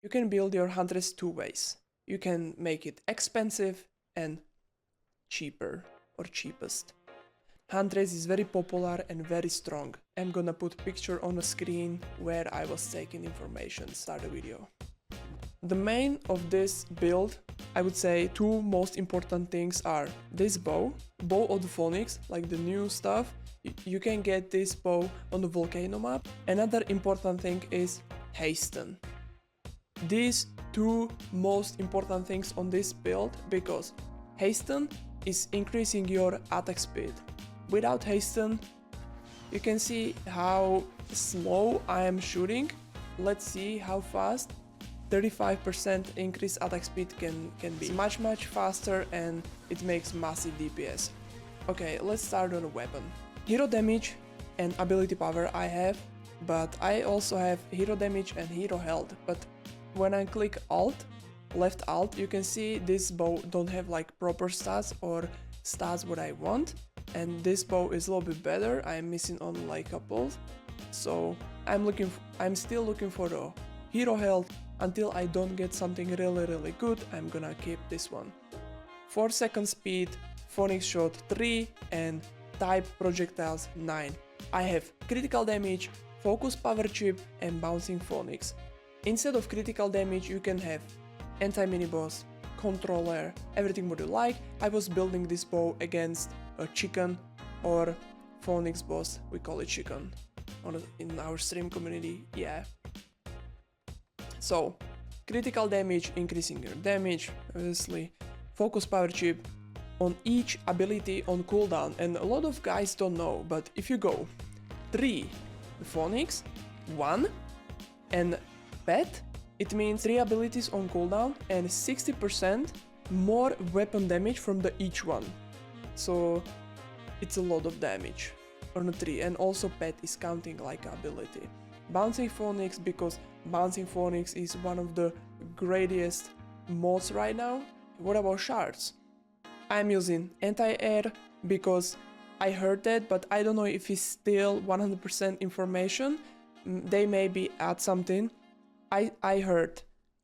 You can build your Huntress two ways. You can make it expensive and cheaper or cheapest. Huntress is very popular and very strong. I'm gonna put picture on the screen where I was taking information. Start the video. The main of this build, I would say two most important things are this bow of the Phoenix, like the new stuff. You can get this bow on the Volcano map. Another important thing is hasten. These two most important things on this build, because hasten is increasing your attack speed. Without hasten, you can see how slow I am shooting. Let's see how fast 35% increased attack speed can be. It's much faster and it makes massive DPS. Okay, let's start on a weapon. Hero damage and ability power I have, but I also have hero damage and hero health. But when I click left alt, you can see this bow don't have like proper stats or stats what I want. And this bow is a little bit better. I'm missing on like a couple. So I'm still looking for the hero health. Until I don't get something really good, I'm gonna keep this one. 4-second speed, Phoenix shot 3 and type projectiles 9. I have critical damage, focus power chip and bouncing Phoenix. Instead of critical damage you can have anti-mini-boss, controller, everything what you like. I was building this bow against a chicken or Phoenix boss, we call it chicken in our stream community, yeah. So, critical damage, increasing your damage, obviously, focus power chip on each ability on cooldown, and a lot of guys don't know, but if you go 3 Phoenix, 1 and pet, it means 3 abilities on cooldown and 60% more weapon damage from the each one. So it's a lot of damage on a 3, and also pet is counting like ability. Bouncing Phoenix, because Bouncing Phoenix is one of the greatest mods right now. What about Shards? I'm using anti-air because I heard that, but I don't know if it's still 100% information. They maybe add something. I heard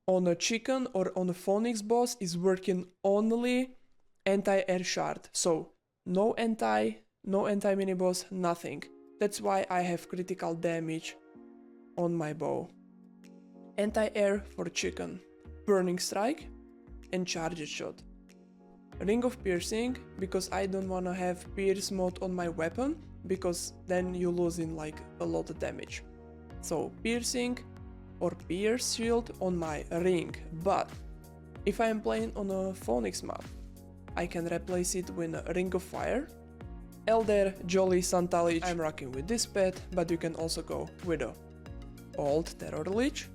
on a chicken or on a Phoenix boss is working only anti-air shard. So no anti-mini boss, nothing. That's why I have critical damage on my bow. Anti-air for chicken, burning strike and charged shot. Ring of piercing, because I don't wanna have pierce mode on my weapon, because then you losing like a lot of damage. So piercing or pierce shield on my ring, but if I am playing on a Phoenix map, I can replace it with a ring of fire. Elder, Jolly, Santalich, I'm rocking with this pet, but you can also go with a old Terror Lich.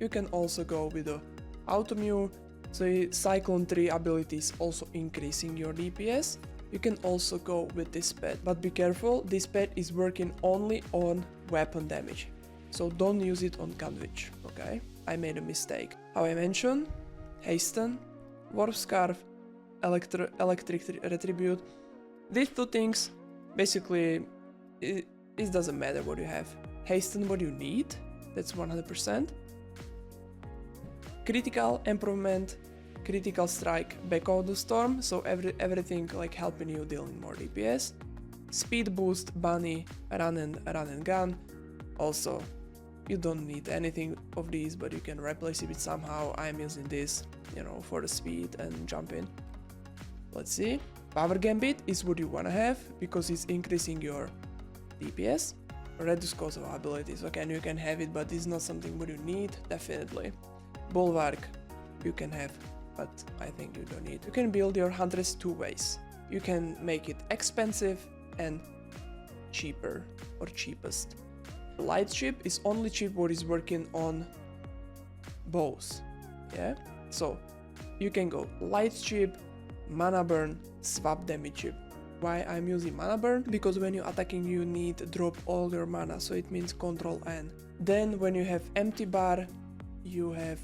You can also go with the Automute, so Cyclone 3 ability is also increasing your DPS. You can also go with this pet, but be careful, this pet is working only on weapon damage, so don't use it on Gunwitch, okay? I made a mistake. How I mentioned, Hasten, Warp Scarf, Electric Retribute. These two things, basically, it doesn't matter what you have. Hasten what you need, that's 100%. Critical improvement, critical strike, back out the storm, so everything like helping you dealing more DPS. Speed boost, bunny, run and gun. Also, you don't need anything of these, but you can replace it with somehow. I'm using this, you know, for the speed and jumping. Let's see. Power Gambit is what you wanna have because it's increasing your DPS. Reduce cost of abilities, okay, and you can have it, but it's not something what you need, definitely. Bulwark, you can have, but I think you don't need. You can build your Huntress two ways. You can make it expensive and cheaper or cheapest. Light chip is only chip what is working on bows, yeah? So you can go light chip, mana burn, swap damage chip. Why I'm using mana burn? Because when you're attacking you need to drop all your mana, so it means Control N. Then when you have empty bar, you have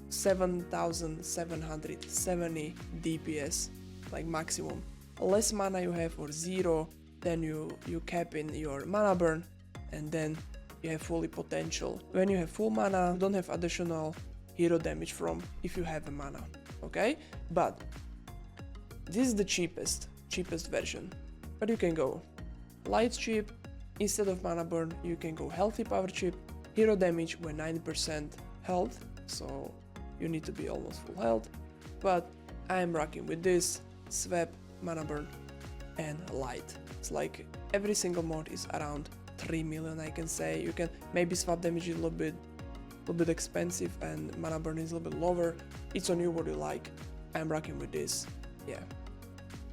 7770 DPS, like maximum. Less mana you have or 0, then you cap in your mana burn, and then you have fully potential. When you have full mana, you don't have additional hero damage from if you have a mana, okay? But this is the cheapest version. But you can go light chip, instead of mana burn, you can go healthy power chip, hero damage when 90% health, so you need to be almost full health. But I am rocking with this, swap, mana burn, and light. It's like every single mod is around 3 million, I can say. You can maybe swap damage is a little bit expensive and mana burn is a little bit lower. It's on you what you like. I'm rocking with this, yeah.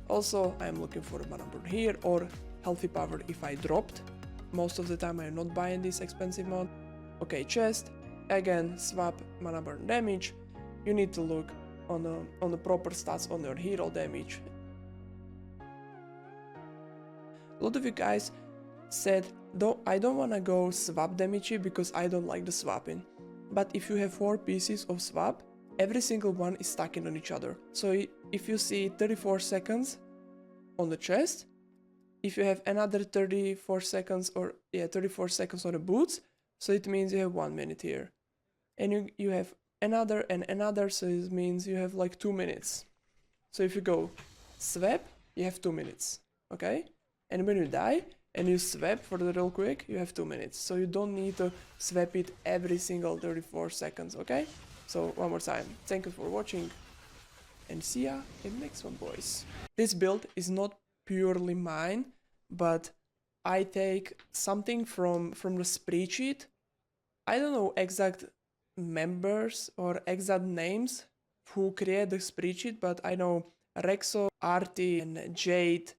Also, I'm looking for a mana burn here or healthy power if I dropped. Most of the time I'm not buying this expensive mod. Okay, chest, again swap mana burn damage. You need to look on the proper stats on your hero damage. A lot of you guys said, I don't wanna go swap damage here because I don't like the swapping. But if you have 4 pieces of swap, every single one is stacking on each other. So if you see 34 seconds on the chest, if you have another 34 seconds or 34 seconds on the boots, so it means you have 1 minute here. And you have another and another, so it means you have like 2 minutes. So if you go swap, you have 2 minutes, okay? And when you die and you swap for the real quick, you have 2 minutes. So you don't need to swap it every single 34 seconds, okay? So one more time, thank you for watching and see ya in the next one, boys. This build is not purely mine, but I take something from the spreadsheet. I don't know exact members or exact names who create the spreadsheet, but I know Rexo, Artie, and Jade